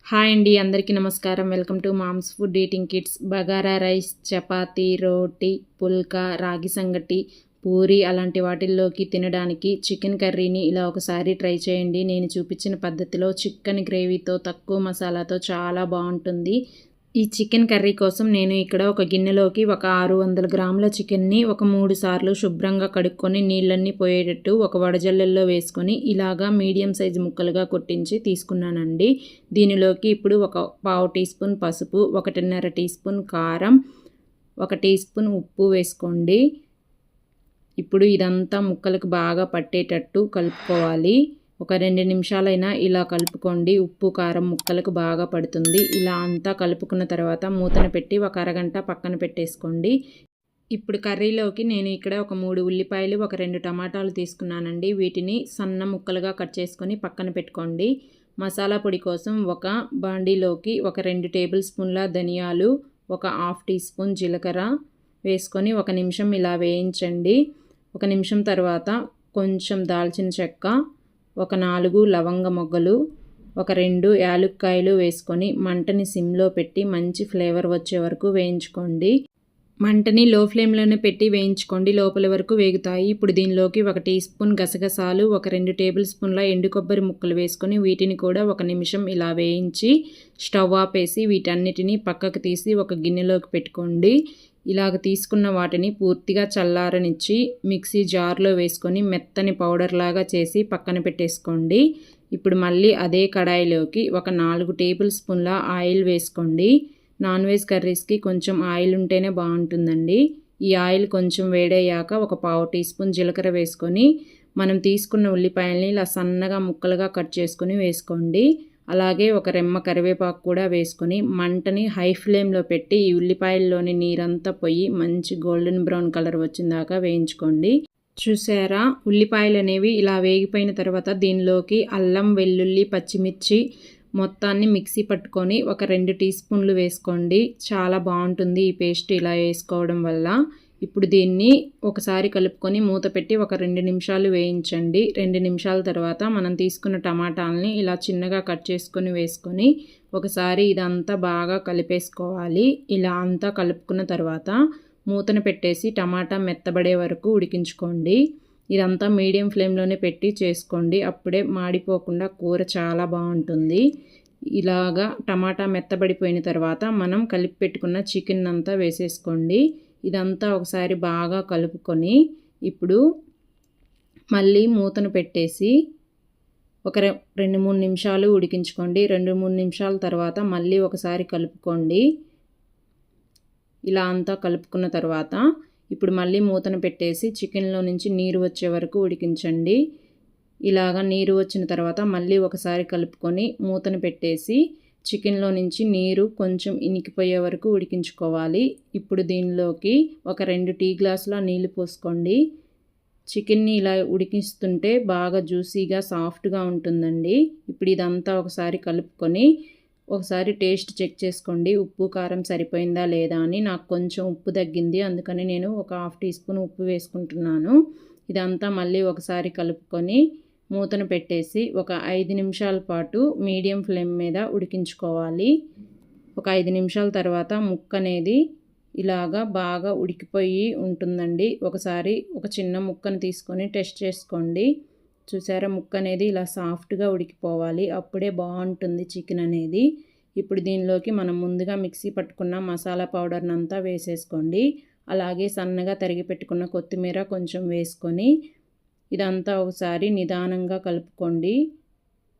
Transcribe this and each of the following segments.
Hi అండి, అందరికీ నమస్కారం. Welcome to moms food eating kids. Bagara rice, chapati, roti, phulka, ragi sangati, puri అలాంటి వాటిల్లోకి తినడానికి చికెన్ కర్రీని ఇలా ఒకసారి ట్రై చేయండి. నేను చూపించిన పద్ధతిలో చికెన్ గ్రేవీతో తక్కువ మసాలాతో చాలా బాగుంటుంది. ఈ చికెన్ కర్రీ కోసం నేను ఇక్కడ ఒక గిన్నెలోకి ఒక 600 గ్రాముల చికెన్ని ఒక 3 సార్లు శుభ్రంగా కడుక్కొని నీళ్ళన్నీ పోయేటట్టు ఒక వడజల్లెల్లో వేసుకొని ఇలాగా మీడియం సైజు ముక్కలుగా కొట్టించి తీసుకున్నానండి. దీనిలోకి ఇప్పుడు ఒక 1/2 టీ స్పూన్ పసుపు, 1.5 టీ స్పూన్ కారం, 1 టీ స్పూన్ ఉప్పు వేసుకోండి. ఇప్పుడు ఇదంతా ముక్కలకు బాగా పట్టేటట్టు కలుపుకోవాలి. ఒక 2 నిమిషాలైనా ఇలా కలుపుకోండి. ఉప్పు కారం ముక్కలకు బాగా పడుతుంది. ఇలా అంతా కలుపుకున్న తర్వాత మూతను పెట్టి ఒక అరగంట పక్కన పెట్టేసుకోండి. ఇప్పుడు కర్రీలోకి నేను ఇక్కడ ఒక 3 ఉల్లిపాయలు, ఒక 2 టమాటాలు తీసుకున్నానండి. వీటిని సన్న ముక్కలుగా కట్ చేసుకొని పక్కన పెట్టుకోండి. మసాలా పొడి కోసం ఒక బాండీలోకి ఒక 2 టేబుల్ స్పూన్ల ధనియాలు, ఒక 1/2 టీ స్పూన్ జీలకర్ర వేసుకొని 1 నిమిషం ఇలా వేయించండి. 1 నిమిషం తర్వాత కొంచెం దాల్చిన చెక్క, ఒక 4 లవంగ మొగ్గలు, ఒక 2 యాలుక్కాయలు వేసుకొని మంటని సిమ్లో పెట్టి మంచి ఫ్లేవర్ వచ్చే వరకు వేయించుకోండి. మంటని లో ఫ్లేమ్లోనే పెట్టి వేయించుకోండి, లోపల వరకు వేగుతాయి. ఇప్పుడు దీనిలోకి 1 టీ స్పూన్ గసగసాలు, ఒక 2 టేబుల్ స్పూన్ల ఎండు కొబ్బరి ముక్కలు వేసుకొని వీటిని కూడా 1 నిమిషం ఇలా వేయించి స్టవ్ ఆపేసి వీటన్నిటిని పక్కకు తీసి ఒక గిన్నెలోకి పెట్టుకోండి. ఇలాగ తీసుకున్న వాటిని పూర్తిగా చల్లారనిచ్చి మిక్సీ జార్లో వేసుకొని మెత్తని పౌడర్ లాగా చేసి పక్కన పెట్టేసుకోండి. ఇప్పుడు మళ్ళీ అదే కడాయిలోకి ఒక 4 టేబుల్ స్పూన్ల ఆయిల్ వేసుకోండి. నాన్ వెజ్ కర్రీస్కి కొంచెం ఆయిల్ ఉంటేనే బాగుంటుందండి. ఈ ఆయిల్ కొంచెం వేడయ్యాక ఒక 1/2 టీ స్పూన్ జీలకర్ర వేసుకొని మనం తీసుకున్న ఉల్లిపాయల్ని ఇలా సన్నగా ముక్కలుగా కట్ చేసుకొని వేసుకోండి. అలాగే ఒక రెమ్మ కరివేపాకు కూడా వేసుకొని మంటని హై ఫ్లేమ్లో పెట్టి ఈ ఉల్లిపాయల్లోని నీరంతా పోయి మంచి గోల్డెన్ బ్రౌన్ కలర్ వచ్చిందాకా వేయించుకోండి. చూసారా, ఉల్లిపాయలు అనేవి ఇలా వేగిపోయిన తర్వాత దీనిలోకి అల్లం, వెల్లుల్లి, పచ్చిమిర్చి మొత్తాన్ని మిక్సీ పట్టుకొని ఒక 2 టీ స్పూన్లు వేసుకోండి. చాలా బాగుంటుంది ఈ పేస్ట్ ఇలా వేసుకోవడం వల్ల. ఇప్పుడు దీన్ని ఒకసారి కలుపుకొని మూత పెట్టి ఒక 2 నిమిషాలు వేయించండి. 2 నిమిషాల తర్వాత మనం తీసుకున్న టమాటాలని ఇలా చిన్నగా కట్ చేసుకొని వేసుకొని ఒకసారి ఇదంతా బాగా కలిపేసుకోవాలి. ఇలా అంతా కలుపుకున్న తర్వాత మూతను పెట్టేసి టమాటా మెత్తబడే వరకు ఉడికించుకోండి. ఇదంతా మీడియం ఫ్లేమ్లోనే పెట్టి చేసుకోండి, అప్పుడే మాడిపోకుండా కూర చాలా బాగుంటుంది. ఇలాగా టమాటా మెత్తబడిపోయిన తర్వాత మనం కలిపి పెట్టుకున్న చికెన్ అంతా వేసేసుకోండి. ఇదంతా ఒకసారి బాగా కలుపుకొని ఇప్పుడు మళ్ళీ మూతను పెట్టేసి ఒక 2-3 నిమిషాలు ఉడికించుకోండి. 2-3 నిమిషాల తర్వాత మళ్ళీ ఒకసారి కలుపుకోండి. ఇలా అంతా కలుపుకున్న తర్వాత ఇప్పుడు మళ్ళీ మూతను పెట్టేసి చికెన్లో నుంచి నీరు వచ్చే వరకు ఉడికించండి. ఇలాగా నీరు వచ్చిన తర్వాత మళ్ళీ ఒకసారి కలుపుకొని మూతను పెట్టేసి చికెన్లో నుంచి నీరు కొంచెం ఇనికిపోయే వరకు ఉడికించుకోవాలి. ఇప్పుడు దీనిలోకి ఒక 2 టీ గ్లాసుల నీళ్ళు పోసుకోండి. చికెన్ని ఇలా ఉడికిస్తుంటే బాగా జ్యూసీగా సాఫ్ట్గా ఉంటుందండి. ఇప్పుడు ఇదంతా ఒకసారి కలుపుకొని ఒకసారి టేస్ట్ చెక్ చేసుకోండి, ఉప్పు కారం సరిపోయిందా లేదా అని. నాకు కొంచెం ఉప్పు తగ్గింది, అందుకని నేను ఒక 1/2 టీ స్పూన్ ఉప్పు వేసుకుంటున్నాను. ఇదంతా మళ్ళీ ఒకసారి కలుపుకొని మూతను పెట్టేసి ఒక 5 నిమిషాల పాటు మీడియం ఫ్లేమ్ మీద ఉడికించుకోవాలి. ఒక 5 నిమిషాల తర్వాత ముక్క అనేది ఇలాగా బాగా ఉడికిపోయి ఉంటుందండి. ఒకసారి ఒక చిన్న ముక్కను తీసుకొని టెస్ట్ చేసుకోండి. చూసారా, ముక్క అనేది ఇలా సాఫ్ట్గా ఉడికిపోవాలి, అప్పుడే బాగుంటుంది చికెన్ అనేది. ఇప్పుడు దీనిలోకి మనం ముందుగా మిక్సీ పట్టుకున్న మసాలా పౌడర్నంతా వేసేసుకోండి. అలాగే సన్నగా తరిగి పెట్టుకున్న కొత్తిమీర కొంచెం వేసుకొని ఇదంతా ఒకసారి నిదానంగా కలుపుకోండి.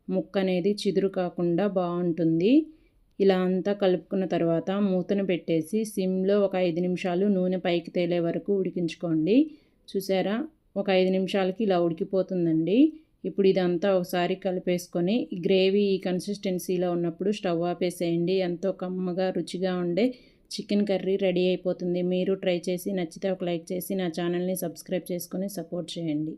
ముక్క అనేది చిదురు కాకుండా బాగుంటుంది. ఇలా అంతా కలుపుకున్న తర్వాత మూతను పెట్టేసి సిమ్లో ఒక 5 నిమిషాలు నూనె పైకి తేలే వరకు ఉడికించుకోండి. చూసారా, ఒక 5 నిమిషాలకి ఇలా ఉడికిపోతుందండి. ఇప్పుడు ఇదంతా ఒకసారి కలిపేసుకొని గ్రేవీ ఈ కన్సిస్టెన్సీలో ఉన్నప్పుడు స్టవ్ ఆపేసేయండి. ఎంతో కమ్మగా రుచిగా ఉండే చికెన్ కర్రీ రెడీ అయిపోతుంది. మీరు ట్రై చేసి నచ్చితే ఒక లైక్ చేసి నా ఛానల్ని సబ్స్క్రైబ్ చేసుకొని సపోర్ట్ చేయండి.